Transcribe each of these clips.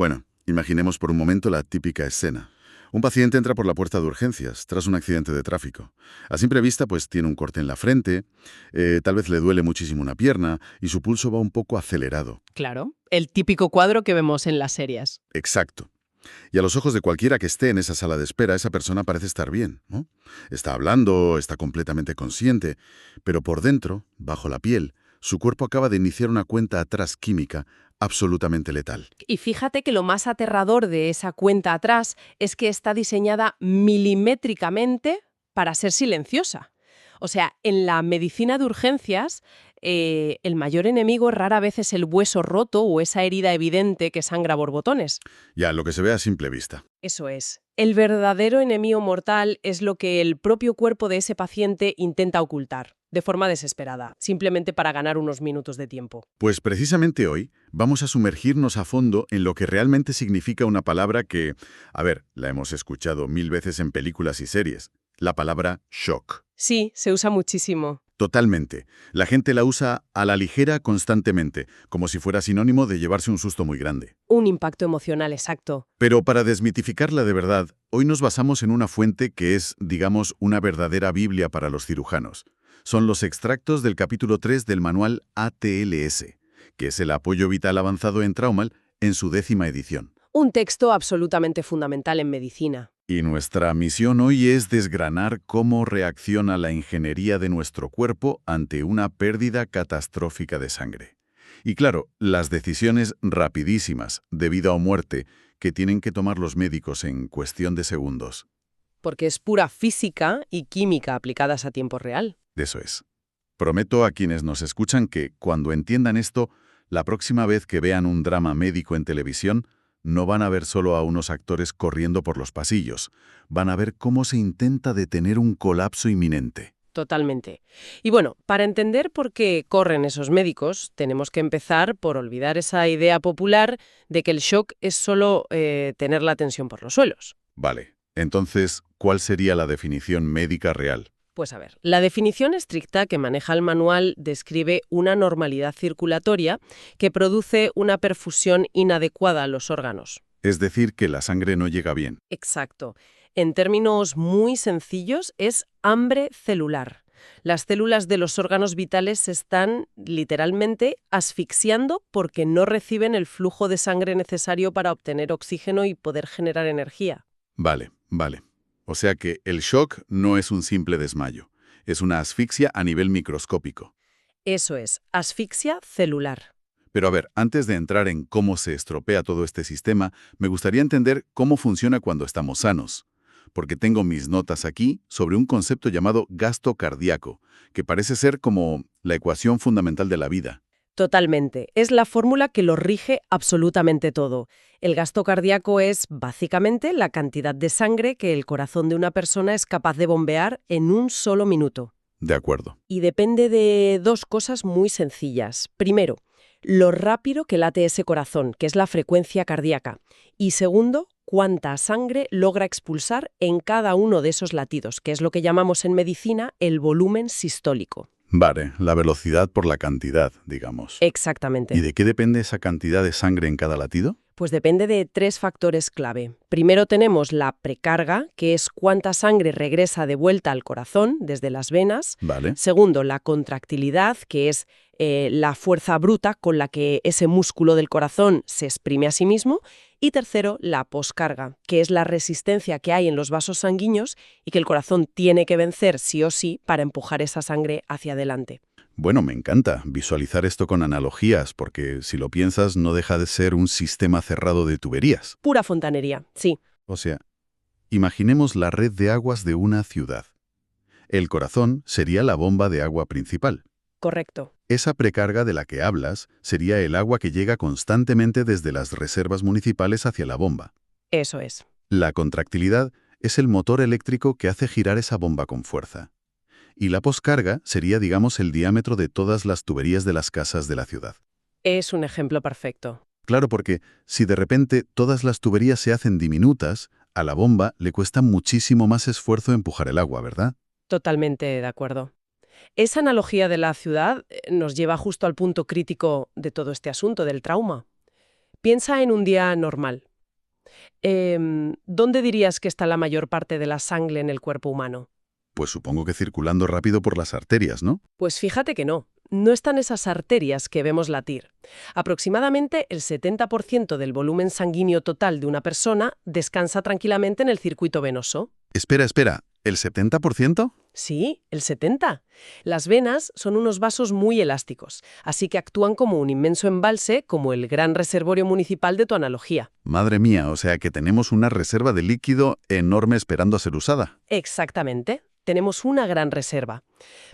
Bueno, imaginemos por un momento la típica escena. Un paciente entra por la puerta de urgencias tras un accidente de tráfico. A simple vista, pues tiene un corte en la frente, tal vez le duele muchísimo una pierna y su pulso va un poco acelerado. Claro, el típico cuadro que vemos en las series. Exacto. Y a los ojos de cualquiera que esté en esa sala de espera, esa persona parece estar bien, ¿no? Está hablando, está completamente consciente, pero por dentro, bajo la piel, su cuerpo acaba de iniciar una cuenta atrás química absolutamente letal. Y fíjate que lo más aterrador de esa cuenta atrás es que está diseñada milimétricamente para ser silenciosa. O sea, en la medicina de urgencias, el mayor enemigo rara vez es el hueso roto o esa herida evidente que sangra borbotones. Ya, lo que se ve a simple vista. Eso es. El verdadero enemigo mortal es lo que el propio cuerpo de ese paciente intenta ocultar, de forma desesperada, simplemente para ganar unos minutos de tiempo. Pues precisamente hoy vamos a sumergirnos a fondo en lo que realmente significa una palabra que, a ver, la hemos escuchado 1000 veces en películas y series. La palabra shock. Sí, se usa muchísimo. Totalmente. La gente la usa a la ligera constantemente, como si fuera sinónimo de llevarse un susto muy grande. Un impacto emocional exacto. Pero para desmitificarla de verdad, hoy nos basamos en una fuente que es, digamos, una verdadera Biblia para los cirujanos. Son los extractos del capítulo 3 del manual ATLS, que es el apoyo vital avanzado en trauma, en su 10ª edición. Un texto absolutamente fundamental en medicina. Y nuestra misión hoy es desgranar cómo reacciona la ingeniería de nuestro cuerpo ante una pérdida catastrófica de sangre. Y claro, las decisiones rapidísimas, de vida o muerte, que tienen que tomar los médicos en cuestión de segundos. Porque es pura física y química aplicadas a tiempo real. Eso es. Prometo a quienes nos escuchan que, cuando entiendan esto, la próxima vez que vean un drama médico en televisión, no van a ver solo a unos actores corriendo por los pasillos. Van a ver cómo se intenta detener un colapso inminente. Totalmente. Y bueno, para entender por qué corren esos médicos, tenemos que empezar por olvidar esa idea popular de que el shock es solo tener la tensión por los suelos. Vale. Entonces, ¿cuál sería la definición médica real? Pues a ver, la definición estricta que maneja el manual describe una normalidad circulatoria que produce una perfusión inadecuada a los órganos. Es decir, que la sangre no llega bien. Exacto. En términos muy sencillos, es hambre celular. Las células de los órganos vitales se están literalmente asfixiando porque no reciben el flujo de sangre necesario para obtener oxígeno y poder generar energía. Vale. O sea que el shock no es un simple desmayo. Es una asfixia a nivel microscópico. Eso es, asfixia celular. Pero a ver, antes de entrar en cómo se estropea todo este sistema, me gustaría entender cómo funciona cuando estamos sanos. Porque tengo mis notas aquí sobre un concepto llamado gasto cardíaco, que parece ser como la ecuación fundamental de la vida. Totalmente. Es la fórmula que lo rige absolutamente todo. El gasto cardíaco es, básicamente, la cantidad de sangre que el corazón de una persona es capaz de bombear en un solo minuto. De acuerdo. Y depende de dos cosas muy sencillas. Primero, lo rápido que late ese corazón, que es la frecuencia cardíaca. Y segundo, cuánta sangre logra expulsar en cada uno de esos latidos, que es lo que llamamos en medicina el volumen sistólico. Vale, la velocidad por la cantidad, digamos. Exactamente. ¿Y de qué depende esa cantidad de sangre en cada latido? Pues depende de tres factores clave. Primero tenemos la precarga, que es cuánta sangre regresa de vuelta al corazón desde las venas. Vale. Segundo, la contractilidad, que es la fuerza bruta con la que ese músculo del corazón se exprime a sí mismo. Y tercero, la poscarga, que es la resistencia que hay en los vasos sanguíneos y que el corazón tiene que vencer sí o sí para empujar esa sangre hacia adelante. Bueno, me encanta visualizar esto con analogías, porque si lo piensas no deja de ser un sistema cerrado de tuberías. Pura fontanería, sí. O sea, imaginemos la red de aguas de una ciudad. El corazón sería la bomba de agua principal. Correcto. Esa precarga de la que hablas sería el agua que llega constantemente desde las reservas municipales hacia la bomba. Eso es. La contractilidad es el motor eléctrico que hace girar esa bomba con fuerza. Y la poscarga sería, digamos, el diámetro de todas las tuberías de las casas de la ciudad. Es un ejemplo perfecto. Claro, porque si de repente todas las tuberías se hacen diminutas, a la bomba le cuesta muchísimo más esfuerzo empujar el agua, ¿verdad? Totalmente de acuerdo. Esa analogía de la ciudad nos lleva justo al punto crítico de todo este asunto del trauma. Piensa en un día normal. ¿Dónde dirías que está la mayor parte de la sangre en el cuerpo humano? Pues supongo que circulando rápido por las arterias, ¿no? Pues fíjate que no. No están esas arterias que vemos latir. Aproximadamente el 70% del volumen sanguíneo total de una persona descansa tranquilamente en el circuito venoso. Espera, ¿el 70%? Sí, el 70%. Las venas son unos vasos muy elásticos, así que actúan como un inmenso embalse, como el gran reservorio municipal de tu analogía. Madre mía, o sea que tenemos una reserva de líquido enorme esperando a ser usada. Exactamente. Tenemos una gran reserva.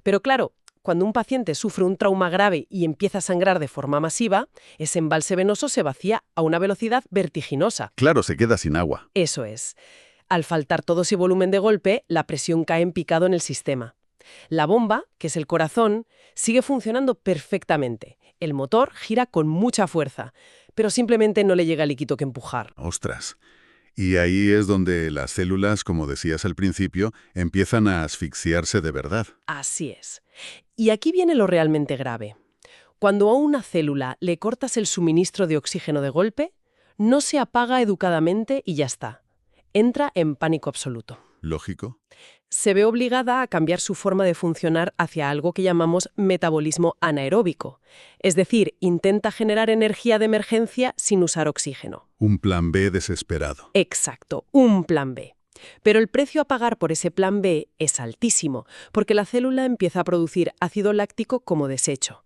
Pero claro, cuando un paciente sufre un trauma grave y empieza a sangrar de forma masiva, ese embalse venoso se vacía a una velocidad vertiginosa. Claro, se queda sin agua. Eso es. Al faltar todo ese volumen de golpe, la presión cae en picado en el sistema. La bomba, que es el corazón, sigue funcionando perfectamente. El motor gira con mucha fuerza, pero simplemente no le llega líquido que empujar. Ostras. Y ahí es donde las células, como decías al principio, empiezan a asfixiarse de verdad. Así es. Y aquí viene lo realmente grave. Cuando a una célula le cortas el suministro de oxígeno de golpe, no se apaga educadamente y ya está. Entra en pánico absoluto. ¿Lógico? Se ve obligada a cambiar su forma de funcionar hacia algo que llamamos metabolismo anaeróbico. Es decir, intenta generar energía de emergencia sin usar oxígeno. Un plan B desesperado. Exacto, un plan B. Pero el precio a pagar por ese plan B es altísimo, porque la célula empieza a producir ácido láctico como desecho.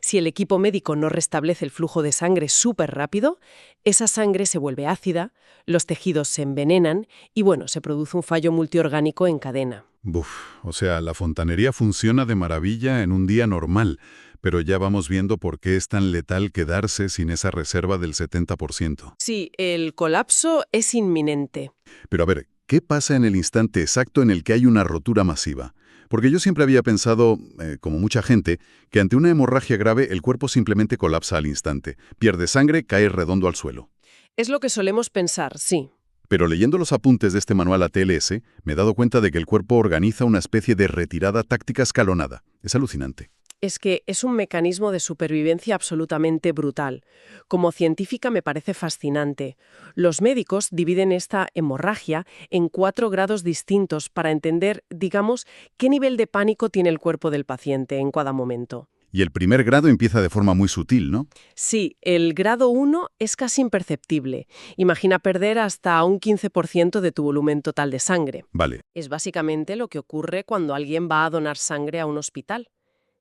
Si el equipo médico no restablece el flujo de sangre súper rápido, esa sangre se vuelve ácida, los tejidos se envenenan y, se produce un fallo multiorgánico en cadena. Buf, o sea, la fontanería funciona de maravilla en un día normal, pero ya vamos viendo por qué es tan letal quedarse sin esa reserva del 70%. Sí, el colapso es inminente. Pero a ver, ¿qué pasa en el instante exacto en el que hay una rotura masiva? Porque yo siempre había pensado, como mucha gente, que ante una hemorragia grave el cuerpo simplemente colapsa al instante. Pierde sangre, cae redondo al suelo. Es lo que solemos pensar, sí. Pero leyendo los apuntes de este manual ATLS, me he dado cuenta de que el cuerpo organiza una especie de retirada táctica escalonada. Es alucinante. Es que es un mecanismo de supervivencia absolutamente brutal. Como científica me parece fascinante. Los médicos dividen esta hemorragia en 4 grados distintos para entender, digamos, qué nivel de pánico tiene el cuerpo del paciente en cada momento. Y el primer grado empieza de forma muy sutil, ¿no? Sí, el grado 1 es casi imperceptible. Imagina perder hasta un 15% de tu volumen total de sangre. Vale. Es básicamente lo que ocurre cuando alguien va a donar sangre a un hospital.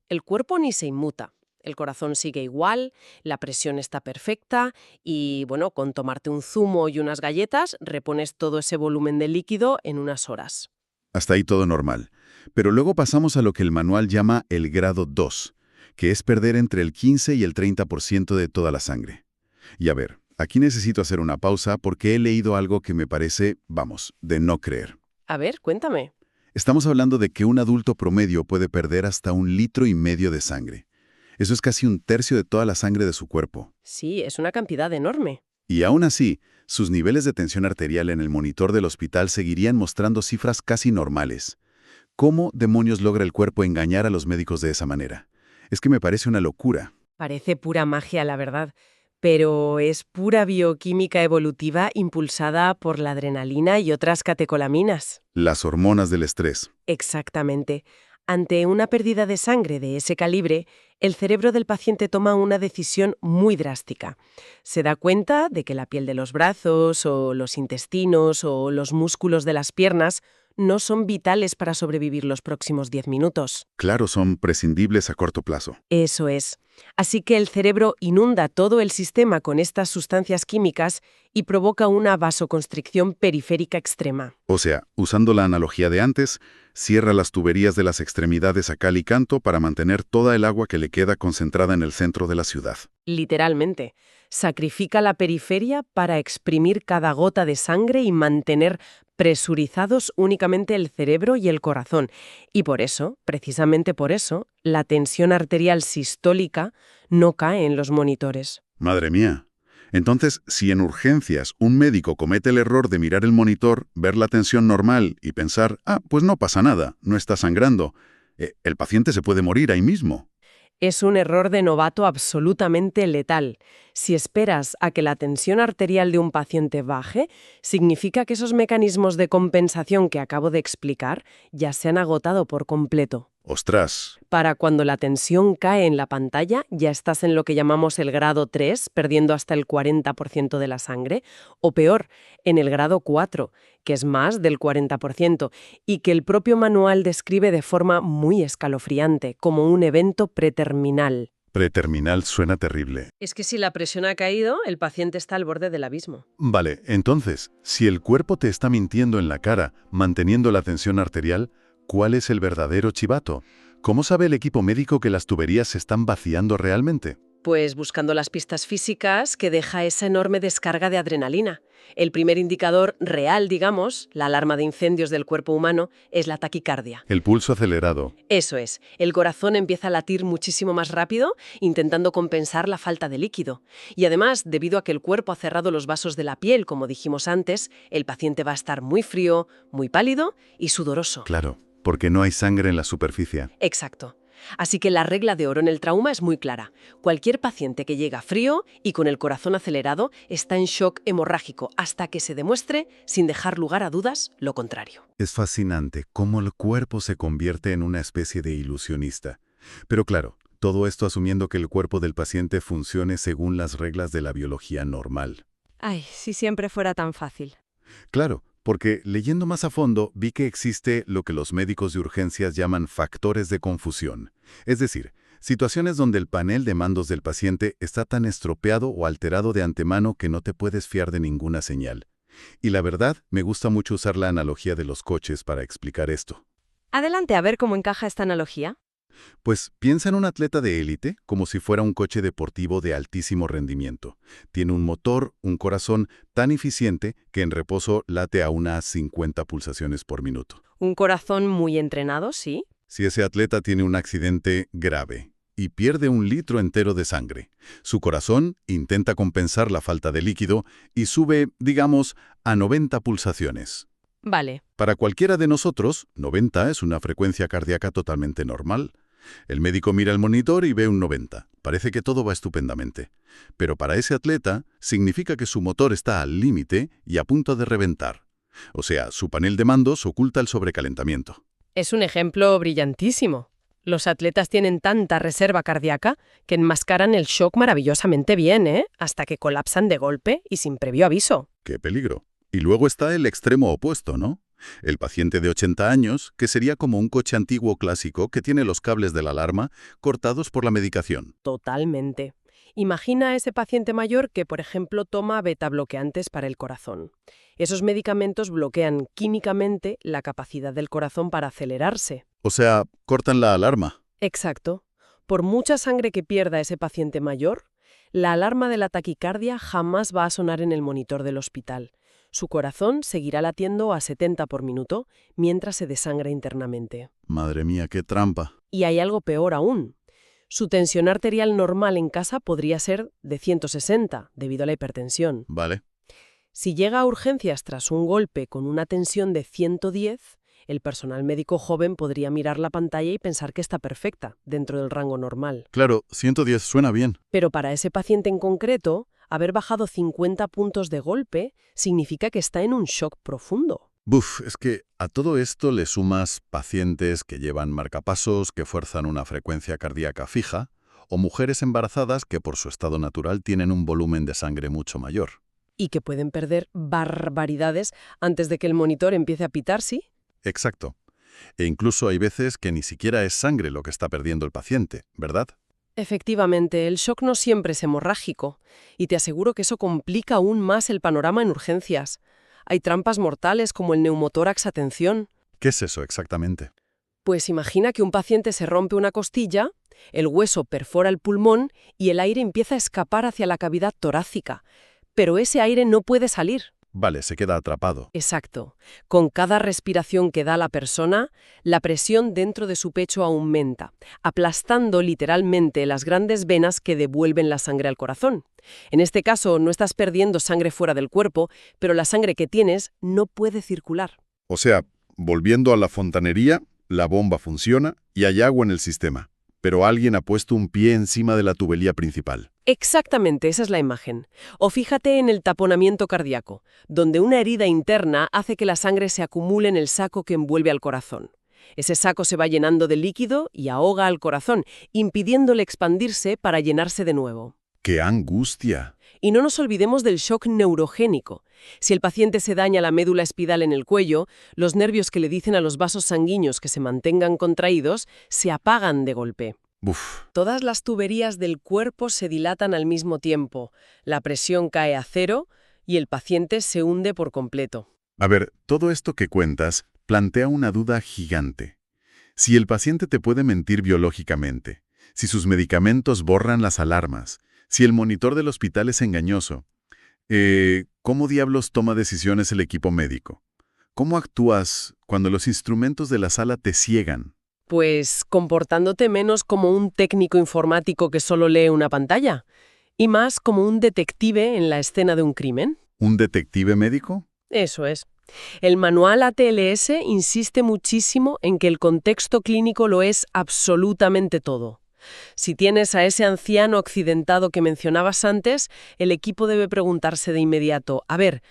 El cuerpo ni se inmuta. El corazón sigue igual, la presión está perfecta y, con tomarte un zumo y unas galletas, repones todo ese volumen de líquido en unas horas. Hasta ahí todo normal. Pero luego pasamos a lo que el manual llama el grado 2, que es perder entre el 15 y el 30% de toda la sangre. Y a ver, aquí necesito hacer una pausa porque he leído algo que me parece, de no creer. A ver, cuéntame. Estamos hablando de que un adulto promedio puede perder hasta 1,5 litros de sangre. Eso es casi 1/3 de toda la sangre de su cuerpo. Sí, es una cantidad enorme. Y aún así, sus niveles de tensión arterial en el monitor del hospital seguirían mostrando cifras casi normales. ¿Cómo demonios logra el cuerpo engañar a los médicos de esa manera? Es que me parece una locura. Parece pura magia, la verdad. Pero es pura bioquímica evolutiva impulsada por la adrenalina y otras catecolaminas. Las hormonas del estrés. Exactamente. Ante una pérdida de sangre de ese calibre, el cerebro del paciente toma una decisión muy drástica. Se da cuenta de que la piel de los brazos, o los intestinos, o los músculos de las piernas no son vitales para sobrevivir los próximos 10 minutos. Claro, son prescindibles a corto plazo. Eso es. Así que el cerebro inunda todo el sistema con estas sustancias químicas y provoca una vasoconstricción periférica extrema. O sea, usando la analogía de antes, cierra las tuberías de las extremidades a cal y canto para mantener toda el agua que le queda concentrada en el centro de la ciudad. Literalmente. Sacrifica la periferia para exprimir cada gota de sangre y mantener presurizados únicamente el cerebro y el corazón. Y por eso, precisamente por eso, la tensión arterial sistólica no cae en los monitores. Madre mía. Entonces, si en urgencias un médico comete el error de mirar el monitor, ver la tensión normal y pensar, pues no pasa nada, no está sangrando, el paciente se puede morir ahí mismo. Es un error de novato absolutamente letal. Si esperas a que la tensión arterial de un paciente baje, significa que esos mecanismos de compensación que acabo de explicar ya se han agotado por completo. ¡Ostras! Para cuando la tensión cae en la pantalla, ya estás en lo que llamamos el grado 3, perdiendo hasta el 40% de la sangre, o peor, en el grado 4, que es más del 40%, y que el propio manual describe de forma muy escalofriante, como un evento preterminal. Preterminal suena terrible. Es que si la presión ha caído, el paciente está al borde del abismo. Vale, entonces, si el cuerpo te está mintiendo en la cara, manteniendo la tensión arterial, ¿cuál es el verdadero chivato? ¿Cómo sabe el equipo médico que las tuberías se están vaciando realmente? Pues buscando las pistas físicas que deja esa enorme descarga de adrenalina. El primer indicador real, digamos, la alarma de incendios del cuerpo humano, es la taquicardia. El pulso acelerado. Eso es, el corazón empieza a latir muchísimo más rápido, intentando compensar la falta de líquido. Y además, debido a que el cuerpo ha cerrado los vasos de la piel, como dijimos antes, el paciente va a estar muy frío, muy pálido y sudoroso. Claro, porque no hay sangre en la superficie. Exacto. Así que la regla de oro en el trauma es muy clara. Cualquier paciente que llega frío y con el corazón acelerado está en shock hemorrágico hasta que se demuestre, sin dejar lugar a dudas, lo contrario. Es fascinante cómo el cuerpo se convierte en una especie de ilusionista. Pero claro, todo esto asumiendo que el cuerpo del paciente funcione según las reglas de la biología normal. Ay, si siempre fuera tan fácil. Claro, porque leyendo más a fondo vi que existe lo que los médicos de urgencias llaman factores de confusión. Es decir, situaciones donde el panel de mandos del paciente está tan estropeado o alterado de antemano que no te puedes fiar de ninguna señal. Y la verdad, me gusta mucho usar la analogía de los coches para explicar esto. Adelante a ver cómo encaja esta analogía. Pues piensa en un atleta de élite como si fuera un coche deportivo de altísimo rendimiento. Tiene un motor, un corazón tan eficiente que en reposo late a unas 50 pulsaciones por minuto. Un corazón muy entrenado, sí. Si ese atleta tiene un accidente grave y pierde 1 litro entero de sangre, su corazón intenta compensar la falta de líquido y sube, digamos, a 90 pulsaciones. Vale. Para cualquiera de nosotros, 90 es una frecuencia cardíaca totalmente normal. El médico mira el monitor y ve un 90. Parece que todo va estupendamente. Pero para ese atleta significa que su motor está al límite y a punto de reventar. O sea, su panel de mandos oculta el sobrecalentamiento. Es un ejemplo brillantísimo. Los atletas tienen tanta reserva cardíaca que enmascaran el shock maravillosamente bien, ¿eh? Hasta que colapsan de golpe y sin previo aviso. ¡Qué peligro! Y luego está el extremo opuesto, ¿no? El paciente de 80 años, que sería como un coche antiguo clásico que tiene los cables de la alarma cortados por la medicación. Totalmente. Imagina a ese paciente mayor que, por ejemplo, toma betabloqueantes para el corazón. Esos medicamentos bloquean químicamente la capacidad del corazón para acelerarse. O sea, cortan la alarma. Exacto. Por mucha sangre que pierda ese paciente mayor, la alarma de la taquicardia jamás va a sonar en el monitor del hospital. Su corazón seguirá latiendo a 70 por minuto mientras se desangra internamente. Madre mía, qué trampa. Y hay algo peor aún. Su tensión arterial normal en casa podría ser de 160, debido a la hipertensión. Vale. Si llega a urgencias tras un golpe con una tensión de 110, el personal médico joven podría mirar la pantalla y pensar que está perfecta, dentro del rango normal. Claro, 110 suena bien. Pero para ese paciente en concreto, haber bajado 50 puntos de golpe significa que está en un shock profundo. Buf, es que a todo esto le sumas pacientes que llevan marcapasos, que fuerzan una frecuencia cardíaca fija, o mujeres embarazadas que por su estado natural tienen un volumen de sangre mucho mayor. Y que pueden perder barbaridades antes de que el monitor empiece a pitar, ¿sí? Exacto. E incluso hay veces que ni siquiera es sangre lo que está perdiendo el paciente, ¿verdad? Efectivamente, el shock no siempre es hemorrágico, y te aseguro que eso complica aún más el panorama en urgencias. Hay trampas mortales como el neumotórax a tensión. ¿Qué es eso exactamente? Pues imagina que un paciente se rompe una costilla, el hueso perfora el pulmón y el aire empieza a escapar hacia la cavidad torácica, pero ese aire no puede salir. Vale, se queda atrapado. Exacto. Con cada respiración que da la persona, la presión dentro de su pecho aumenta, aplastando literalmente las grandes venas que devuelven la sangre al corazón. En este caso, no estás perdiendo sangre fuera del cuerpo, pero la sangre que tienes no puede circular. O sea, volviendo a la fontanería, la bomba funciona y hay agua en el sistema. pero alguien ha puesto un pie encima de la tubería principal. Exactamente, esa es la imagen. O fíjate en el taponamiento cardíaco, donde una herida interna hace que la sangre se acumule en el saco que envuelve al corazón. Ese saco se va llenando de líquido y ahoga al corazón, impidiéndole expandirse para llenarse de nuevo. ¡Qué angustia! Y no nos olvidemos del shock neurogénico. Si el paciente se daña la médula espinal en el cuello, los nervios que le dicen a los vasos sanguíneos que se mantengan contraídos se apagan de golpe. Uf, Todas las tuberías del cuerpo se dilatan al mismo tiempo, la presión cae a cero y el paciente se hunde por completo. a ver, todo esto que cuentas plantea una duda gigante. Si el paciente te puede mentir biológicamente, si sus medicamentos borran las alarmas, si el monitor del hospital es engañoso, ¿cómo diablos toma decisiones el equipo médico? ¿Cómo actúas cuando los instrumentos de la sala te ciegan? Pues comportándote menos como un técnico informático que solo lee una pantalla, y más como un detective en la escena de un crimen. ¿Un detective médico? Eso es. El manual ATLS insiste muchísimo en que el contexto clínico lo es absolutamente todo. Si tienes a ese anciano accidentado que mencionabas antes, el equipo debe preguntarse de inmediato, a ver,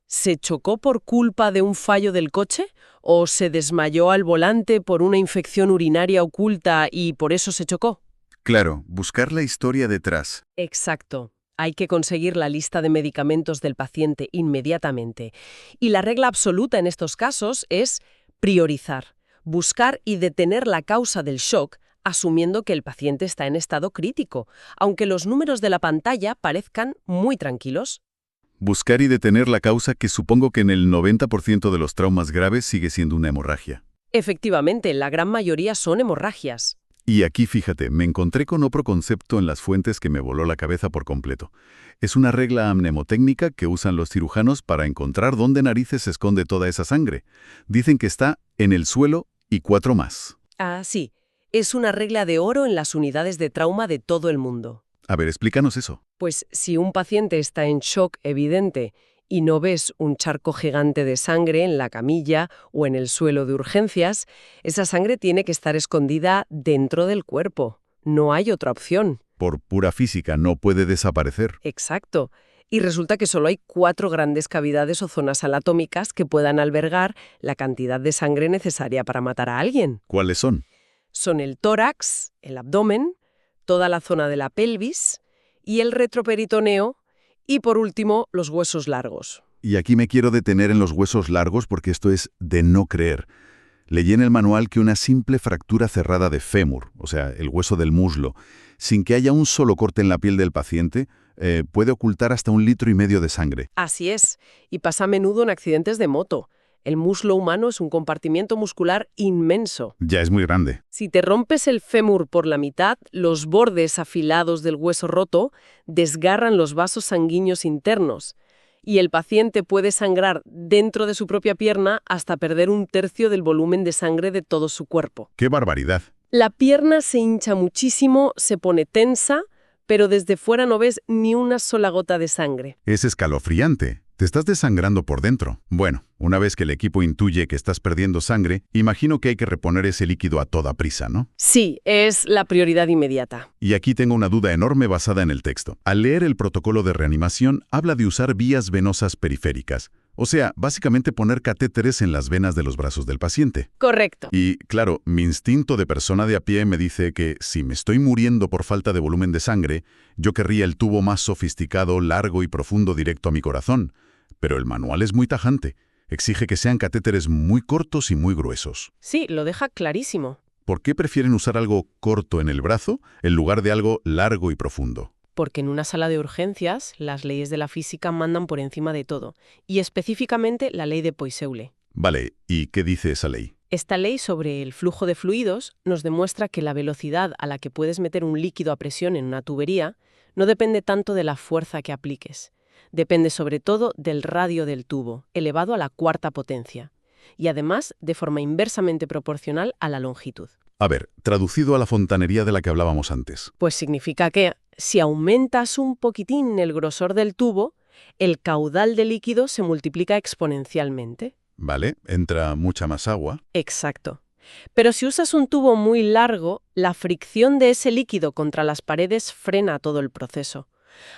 ¿se chocó por culpa de un fallo del coche? ¿O se desmayó al volante por una infección urinaria oculta y por eso se chocó? Claro, buscar la historia detrás. Exacto. Hay que conseguir la lista de medicamentos del paciente inmediatamente. Y la regla absoluta en estos casos es priorizar, buscar y detener la causa del shock, asumiendo que el paciente está en estado crítico, aunque los números de la pantalla parezcan muy tranquilos. Buscar y detener la causa que supongo que en el 90% de los traumas graves sigue siendo una hemorragia. Efectivamente, la gran mayoría son hemorragias. Y aquí, fíjate, me encontré con otro concepto en las fuentes que me voló la cabeza por completo. Es una regla mnemotécnica que usan los cirujanos para encontrar dónde narices se esconde toda esa sangre. Dicen que está en el suelo y 4 más. Ah, sí. Es una regla de oro en las unidades de trauma de todo el mundo. A ver, explícanos eso. Pues si un paciente está en shock evidente y no ves un charco gigante de sangre en la camilla o en el suelo de urgencias, esa sangre tiene que estar escondida dentro del cuerpo. No hay otra opción. Por pura física no puede desaparecer. Exacto. Y resulta que solo hay 4 grandes cavidades o zonas anatómicas que puedan albergar la cantidad de sangre necesaria para matar a alguien. ¿Cuáles son? Son el tórax, el abdomen, toda la zona de la pelvis y el retroperitoneo, y por último, los huesos largos. Y aquí me quiero detener en los huesos largos porque esto es de no creer. Leí en el manual que una simple fractura cerrada de fémur, o sea, el hueso del muslo, sin que haya un solo corte en la piel del paciente, puede ocultar hasta 1,5 litros de sangre. Así es, y pasa a menudo en accidentes de moto. El muslo humano es un compartimiento muscular inmenso. Ya es muy grande. Si te rompes el fémur por la mitad, los bordes afilados del hueso roto desgarran los vasos sanguíneos internos y el paciente puede sangrar dentro de su propia pierna hasta perder 1/3 del volumen de sangre de todo su cuerpo. ¡Qué barbaridad! La pierna se hincha muchísimo, se pone tensa, pero desde fuera no ves ni una sola gota de sangre. Es escalofriante. Te estás desangrando por dentro. Bueno, una vez que el equipo intuye que estás perdiendo sangre, imagino que hay que reponer ese líquido a toda prisa, ¿no? Sí, es la prioridad inmediata. Y aquí tengo una duda enorme basada en el texto. Al leer el protocolo de reanimación, habla de usar vías venosas periféricas. O sea, básicamente poner catéteres en las venas de los brazos del paciente. Correcto. Y, claro, mi instinto de persona de a pie me dice que si me estoy muriendo por falta de volumen de sangre, yo querría el tubo más sofisticado, largo y profundo directo a mi corazón. Pero el manual es muy tajante. Exige que sean catéteres muy cortos y muy gruesos. Sí, lo deja clarísimo. ¿Por qué prefieren usar algo corto en el brazo en lugar de algo largo y profundo? Porque en una sala de urgencias, las leyes de la física mandan por encima de todo, y específicamente la ley de Poiseuille. Vale, ¿y qué dice esa ley? Esta ley sobre el flujo de fluidos nos demuestra que la velocidad a la que puedes meter un líquido a presión en una tubería no depende tanto de la fuerza que apliques. Depende sobre todo del radio del tubo, elevado a la 4ª potencia, y además de forma inversamente proporcional a la longitud. A ver, traducido a la fontanería de la que hablábamos antes. Pues significa que, si aumentas un poquitín el grosor del tubo, el caudal de líquido se multiplica exponencialmente. Vale, entra mucha más agua. Exacto. Pero si usas un tubo muy largo, la fricción de ese líquido contra las paredes frena todo el proceso.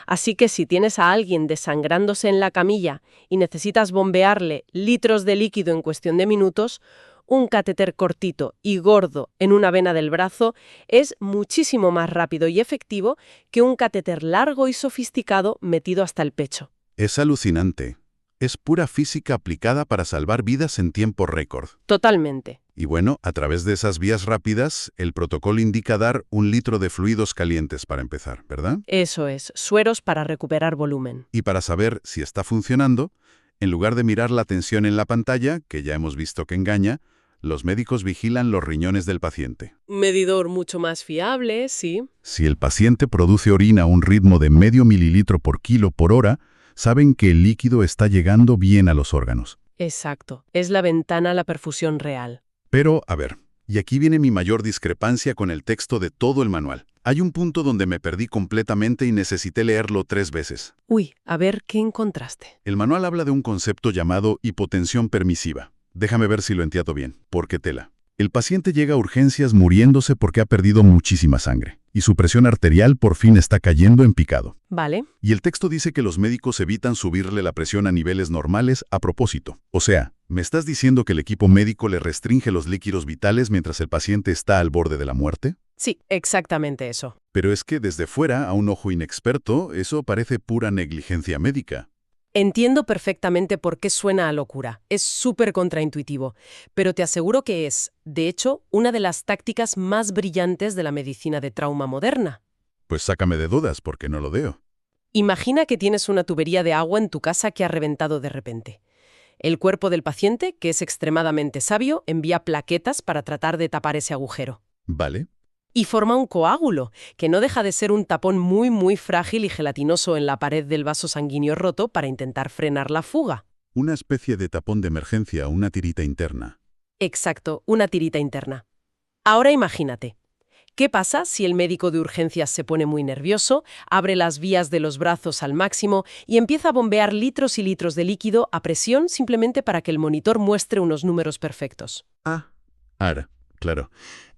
Así que si tienes a alguien desangrándose en la camilla y necesitas bombearle litros de líquido en cuestión de minutos, un catéter cortito y gordo en una vena del brazo es muchísimo más rápido y efectivo que un catéter largo y sofisticado metido hasta el pecho. Es alucinante. Es pura física aplicada para salvar vidas en tiempo récord. Totalmente. Y bueno, a través de esas vías rápidas, el protocolo indica dar 1 litro de fluidos calientes para empezar, ¿verdad? Eso es, sueros para recuperar volumen. Y para saber si está funcionando, en lugar de mirar la tensión en la pantalla, que ya hemos visto que engaña, los médicos vigilan los riñones del paciente. Medidor mucho más fiable, sí. Si el paciente produce orina a un ritmo de medio mililitro por kilo por hora, saben que el líquido está llegando bien a los órganos. Exacto, es la ventana a la perfusión real. Pero, a ver, y aquí viene mi mayor discrepancia con el texto de todo el manual. Hay un punto donde me perdí completamente y necesité leerlo 3 veces. Uy, a ver, ¿qué encontraste? El manual habla de un concepto llamado hipotensión permisiva. Déjame ver si lo entiendo bien, porque tela. El paciente llega a urgencias muriéndose porque ha perdido muchísima sangre, y su presión arterial por fin está cayendo en picado. Vale. Y el texto dice que los médicos evitan subirle la presión a niveles normales a propósito. O sea, ¿me estás diciendo que el equipo médico le restringe los líquidos vitales mientras el paciente está al borde de la muerte? Sí, exactamente eso. Pero es que desde fuera, a un ojo inexperto, eso parece pura negligencia médica. Entiendo perfectamente por qué suena a locura. Es súper contraintuitivo, pero te aseguro que es, de hecho, una de las tácticas más brillantes de la medicina de trauma moderna. Pues sácame de dudas, porque no lo veo. Imagina que tienes una tubería de agua en tu casa que ha reventado de repente. El cuerpo del paciente, que es extremadamente sabio, envía plaquetas para tratar de tapar ese agujero. Vale. Y forma un coágulo, que no deja de ser un tapón muy frágil y gelatinoso en la pared del vaso sanguíneo roto para intentar frenar la fuga. Una especie de tapón de emergencia, una tirita interna. Exacto, una tirita interna. Ahora imagínate. ¿Qué pasa si el médico de urgencias se pone muy nervioso, abre las vías de los brazos al máximo y empieza a bombear litros y litros de líquido a presión simplemente para que el monitor muestre unos números perfectos? Ahora, claro.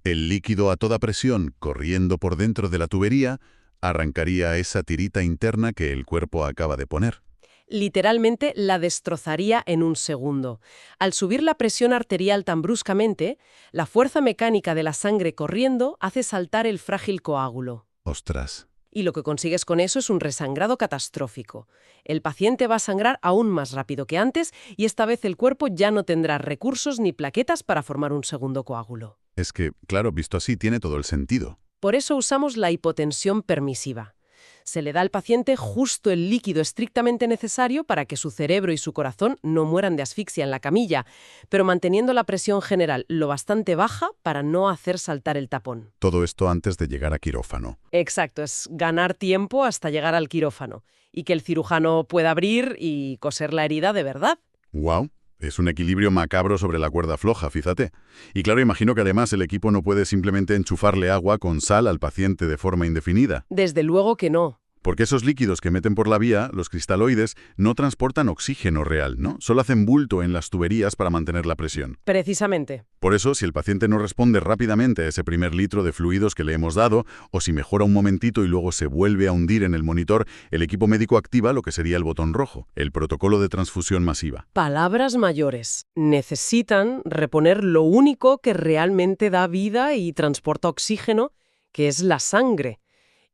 El líquido a toda presión, corriendo por dentro de la tubería, arrancaría esa tirita interna que el cuerpo acaba de poner. Literalmente la destrozaría en un segundo. Al subir la presión arterial tan bruscamente, la fuerza mecánica de la sangre corriendo hace saltar el frágil coágulo. Ostras. Y lo que consigues con eso es un resangrado catastrófico. El paciente va a sangrar aún más rápido que antes y esta vez el cuerpo ya no tendrá recursos ni plaquetas para formar un segundo coágulo. Es que, claro, visto así, tiene todo el sentido. Por eso usamos la hipotensión permisiva. Se le da al paciente justo el líquido estrictamente necesario para que su cerebro y su corazón no mueran de asfixia en la camilla, pero manteniendo la presión general lo bastante baja para no hacer saltar el tapón. Todo esto antes de llegar a quirófano. Exacto, es ganar tiempo hasta llegar al quirófano y que el cirujano pueda abrir y coser la herida de verdad. ¡Wow! Es un equilibrio macabro sobre la cuerda floja, fíjate. Y claro, imagino que además el equipo no puede simplemente enchufarle agua con sal al paciente de forma indefinida. Desde luego que no. Porque esos líquidos que meten por la vía, los cristaloides, no transportan oxígeno real, ¿no? Solo hacen bulto en las tuberías para mantener la presión. Precisamente. Por eso, si el paciente no responde rápidamente a ese primer litro de fluidos que le hemos dado, o si mejora un momentito y luego se vuelve a hundir en el monitor, el equipo médico activa lo que sería el botón rojo, el protocolo de transfusión masiva. Palabras mayores. Necesitan reponer lo único que realmente da vida y transporta oxígeno, que es la sangre.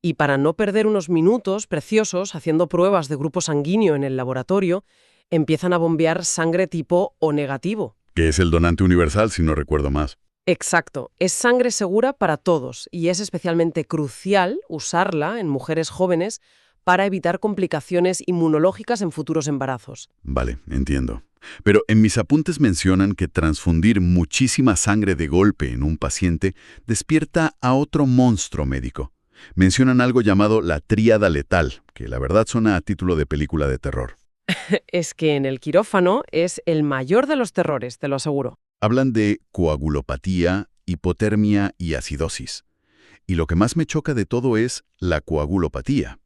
Y para no perder unos minutos preciosos haciendo pruebas de grupo sanguíneo en el laboratorio, empiezan a bombear sangre tipo O negativo. Que es el donante universal, si no recuerdo más. Exacto. Es sangre segura para todos y es especialmente crucial usarla en mujeres jóvenes para evitar complicaciones inmunológicas en futuros embarazos. Vale, entiendo. Pero en mis apuntes mencionan que transfundir muchísima sangre de golpe en un paciente despierta a otro monstruo médico. Mencionan algo llamado la tríada letal, que la verdad suena a título de película de terror. Es que en el quirófano es el mayor de los terrores, te lo aseguro. Hablan de coagulopatía, hipotermia y acidosis. Y lo que más me choca de todo es la coagulopatía.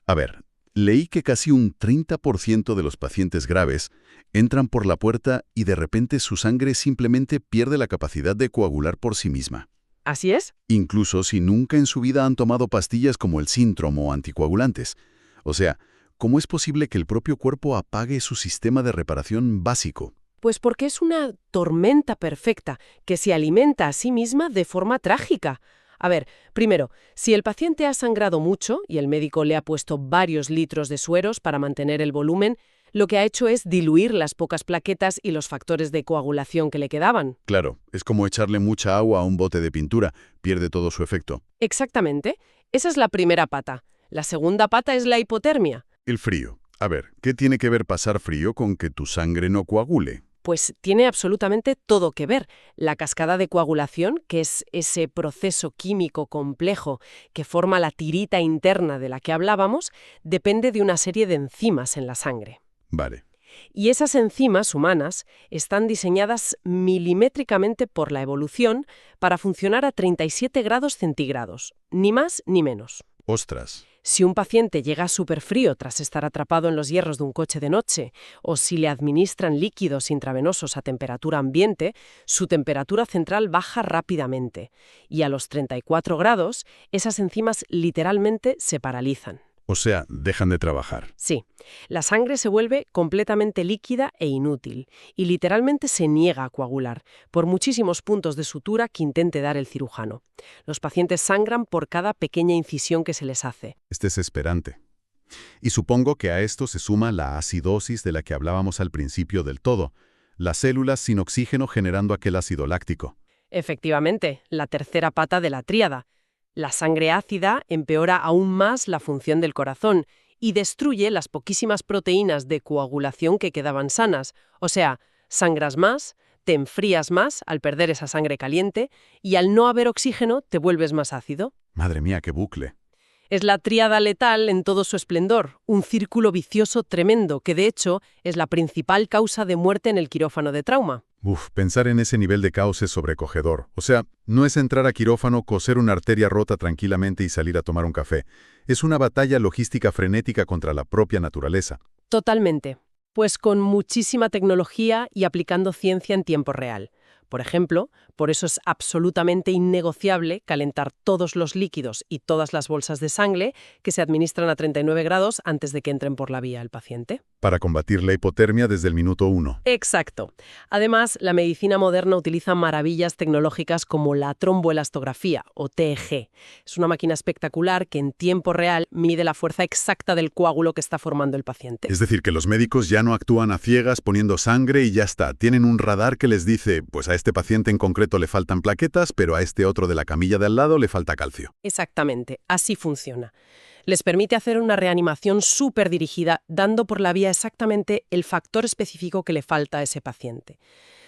A ver, Leí que casi un 30% de los pacientes graves entran por la puerta y de repente su sangre simplemente pierde la capacidad de coagular por sí misma. ¿Así es? Incluso si nunca en su vida han tomado pastillas como el Sintrom o anticoagulantes. O sea, ¿cómo es posible que el propio cuerpo apague su sistema de reparación básico? Pues porque es una tormenta perfecta que se alimenta a sí misma de forma trágica. A ver, primero, si el paciente ha sangrado mucho y el médico le ha puesto varios litros de sueros para mantener el volumen, lo que ha hecho es diluir las pocas plaquetas y los factores de coagulación que le quedaban. Claro, es como echarle mucha agua a un bote de pintura, pierde todo su efecto. Exactamente. Esa es la primera pata. La segunda pata es la hipotermia. El frío. A ver, ¿qué tiene que ver pasar frío con que tu sangre no coagule? Pues tiene absolutamente todo que ver. La cascada de coagulación, que es ese proceso químico complejo que forma la tirita interna de la que hablábamos, depende de una serie de enzimas en la sangre. Vale. Y esas enzimas humanas están diseñadas milimétricamente por la evolución para funcionar a 37 grados centígrados, ni más ni menos. Ostras. Si un paciente llega superfrío tras estar atrapado en los hierros de un coche de noche, o si le administran líquidos intravenosos a temperatura ambiente, su temperatura central baja rápidamente. Y a los 34 grados, esas enzimas literalmente se paralizan. O sea, dejan de trabajar. Sí, la sangre se vuelve completamente líquida e inútil, y literalmente se niega a coagular, por muchísimos puntos de sutura que intente dar el cirujano. Los pacientes sangran por cada pequeña incisión que se les hace. Es desesperante. Y supongo que a esto se suma la acidosis de la que hablábamos al principio del todo, las células sin oxígeno generando aquel ácido láctico. Efectivamente, la tercera pata de la tríada. La sangre ácida empeora aún más la función del corazón y destruye las poquísimas proteínas de coagulación que quedaban sanas. O sea, sangras más, te enfrías más al perder esa sangre caliente y al no haber oxígeno te vuelves más ácido. Madre mía, qué bucle. Es la tríada letal en todo su esplendor, un círculo vicioso tremendo que de hecho es la principal causa de muerte en el quirófano de trauma. Pensar en ese nivel de caos es sobrecogedor. O sea, no es entrar a quirófano, coser una arteria rota tranquilamente y salir a tomar un café. Es una batalla logística frenética contra la propia naturaleza. Totalmente. Pues con muchísima tecnología y aplicando ciencia en tiempo real. Por ejemplo, por eso es absolutamente innegociable calentar todos los líquidos y todas las bolsas de sangre que se administran a 39 grados antes de que entren por la vía al paciente. Para combatir la hipotermia desde el minuto 1. Exacto. Además, la medicina moderna utiliza maravillas tecnológicas como la tromboelastografía, o TEG. Es una máquina espectacular que en tiempo real mide la fuerza exacta del coágulo que está formando el paciente. Es decir, que los médicos ya no actúan a ciegas poniendo sangre y ya está. Tienen un radar que les dice, pues a este paciente en concreto le faltan plaquetas, pero a este otro de la camilla de al lado le falta calcio. Exactamente, así funciona. Les permite hacer una reanimación súper dirigida, dando por la vía exactamente el factor específico que le falta a ese paciente.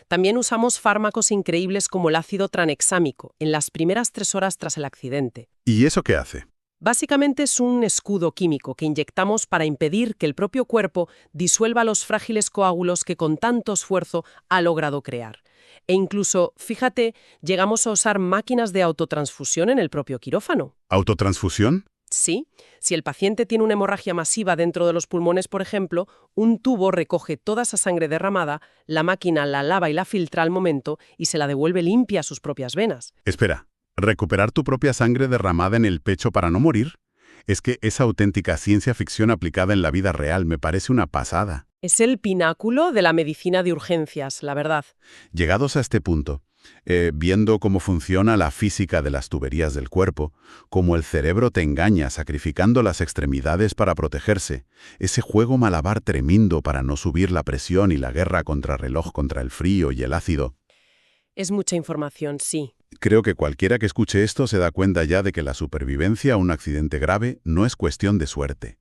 También usamos fármacos increíbles como el ácido tranexámico en las primeras 3 horas tras el accidente. ¿Y eso qué hace? Básicamente es un escudo químico que inyectamos para impedir que el propio cuerpo disuelva los frágiles coágulos que con tanto esfuerzo ha logrado crear. E incluso, fíjate, llegamos a usar máquinas de autotransfusión en el propio quirófano. ¿Autotransfusión? Sí, si el paciente tiene una hemorragia masiva dentro de los pulmones, por ejemplo, un tubo recoge toda esa sangre derramada, la máquina la lava y la filtra al momento y se la devuelve limpia a sus propias venas. Espera, ¿recuperar tu propia sangre derramada en el pecho para no morir? Es que esa auténtica ciencia ficción aplicada en la vida real me parece una pasada. Es el pináculo de la medicina de urgencias, la verdad. Llegados a este punto, viendo cómo funciona la física de las tuberías del cuerpo, cómo el cerebro te engaña sacrificando las extremidades para protegerse, ese juego malabar tremendo para no subir la presión y la guerra contrarreloj contra el frío y el ácido. Es mucha información, sí. Creo que cualquiera que escuche esto se da cuenta ya de que la supervivencia a un accidente grave no es cuestión de suerte.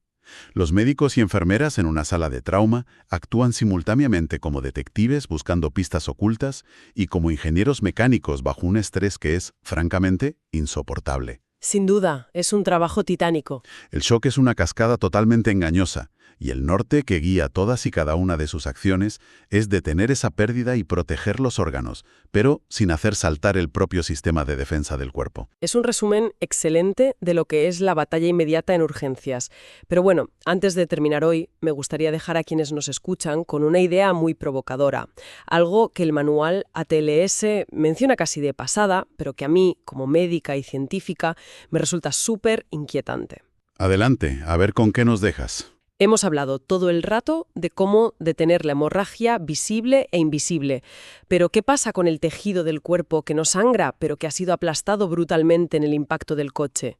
Los médicos y enfermeras en una sala de trauma actúan simultáneamente como detectives buscando pistas ocultas y como ingenieros mecánicos bajo un estrés que es, francamente, insoportable. Sin duda, es un trabajo titánico. El shock es una cascada totalmente engañosa, Y el norte, que guía todas y cada una de sus acciones, es detener esa pérdida y proteger los órganos, pero sin hacer saltar el propio sistema de defensa del cuerpo. Es un resumen excelente de lo que es la batalla inmediata en urgencias. Pero bueno, antes de terminar hoy, me gustaría dejar a quienes nos escuchan con una idea muy provocadora. Algo que el manual ATLS menciona casi de pasada, pero que a mí, como médica y científica, me resulta súper inquietante. Adelante, a ver con qué nos dejas. Hemos hablado todo el rato de cómo detener la hemorragia visible e invisible. Pero ¿qué pasa con el tejido del cuerpo que no sangra, pero que ha sido aplastado brutalmente en el impacto del coche?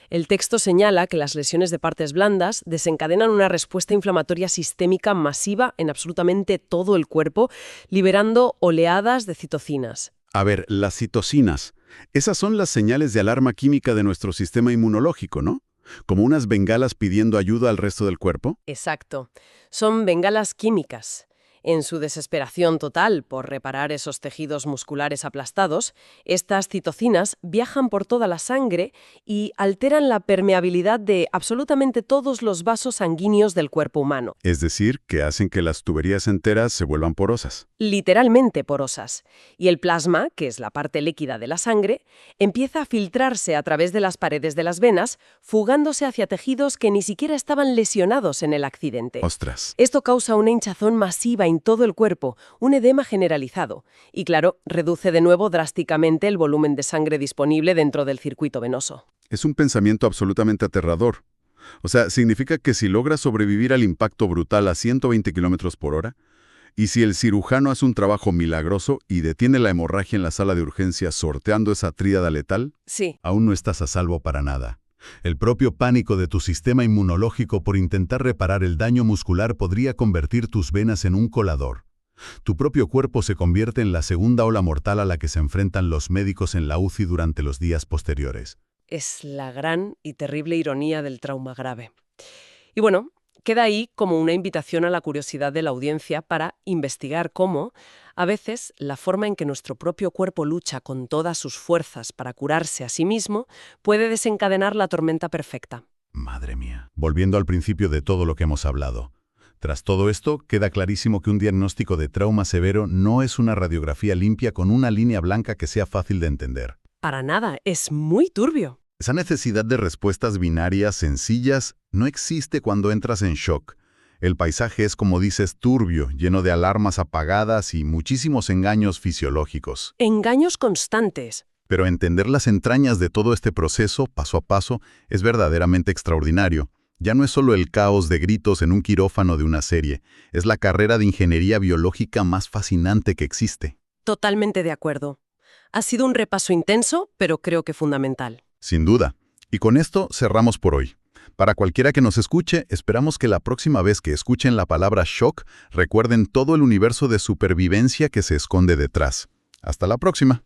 El texto señala que las lesiones de partes blandas desencadenan una respuesta inflamatoria sistémica masiva en absolutamente todo el cuerpo, liberando oleadas de citocinas. A ver, las citocinas. Esas son las señales de alarma química de nuestro sistema inmunológico, ¿no? ¿Como unas bengalas pidiendo ayuda al resto del cuerpo? Exacto. Son bengalas químicas. En su desesperación total por reparar esos tejidos musculares aplastados, estas citocinas viajan por toda la sangre y alteran la permeabilidad de absolutamente todos los vasos sanguíneos del cuerpo humano. Es decir, que hacen que las tuberías enteras se vuelvan porosas. Literalmente porosas. Y el plasma, que es la parte líquida de la sangre, empieza a filtrarse a través de las paredes de las venas, fugándose hacia tejidos que ni siquiera estaban lesionados en el accidente. ¡Ostras! Esto causa una hinchazón masiva en todo el cuerpo, un edema generalizado. Y claro, reduce de nuevo drásticamente el volumen de sangre disponible dentro del circuito venoso. Es un pensamiento absolutamente aterrador. O sea, significa que si logras sobrevivir al impacto brutal a 120 km/h, y si el cirujano hace un trabajo milagroso y detiene la hemorragia en la sala de urgencias sorteando esa tríada letal, Sí. aún no estás a salvo para nada. El propio pánico de tu sistema inmunológico por intentar reparar el daño muscular podría convertir tus venas en un colador. Tu propio cuerpo se convierte en la segunda ola mortal a la que se enfrentan los médicos en la UCI durante los días posteriores. Es la gran y terrible ironía del trauma grave. Y bueno, queda ahí como una invitación a la curiosidad de la audiencia para investigar cómo, a veces, la forma en que nuestro propio cuerpo lucha con todas sus fuerzas para curarse a sí mismo puede desencadenar la tormenta perfecta. Madre mía. Volviendo al principio de todo lo que hemos hablado. Tras todo esto, queda clarísimo que un diagnóstico de trauma severo no es una radiografía limpia con una línea blanca que sea fácil de entender. Para nada, es muy turbio. Esa necesidad de respuestas binarias sencillas no existe cuando entras en shock. El paisaje es, como dices, turbio, lleno de alarmas apagadas y muchísimos engaños fisiológicos. Engaños constantes. Pero entender las entrañas de todo este proceso, paso a paso, es verdaderamente extraordinario. Ya no es solo el caos de gritos en un quirófano de una serie, es la carrera de ingeniería biológica más fascinante que existe. Totalmente de acuerdo. Ha sido un repaso intenso, pero creo que fundamental. Sin duda. Y con esto cerramos por hoy. Para cualquiera que nos escuche, esperamos que la próxima vez que escuchen la palabra shock, recuerden todo el universo de supervivencia que se esconde detrás. Hasta la próxima.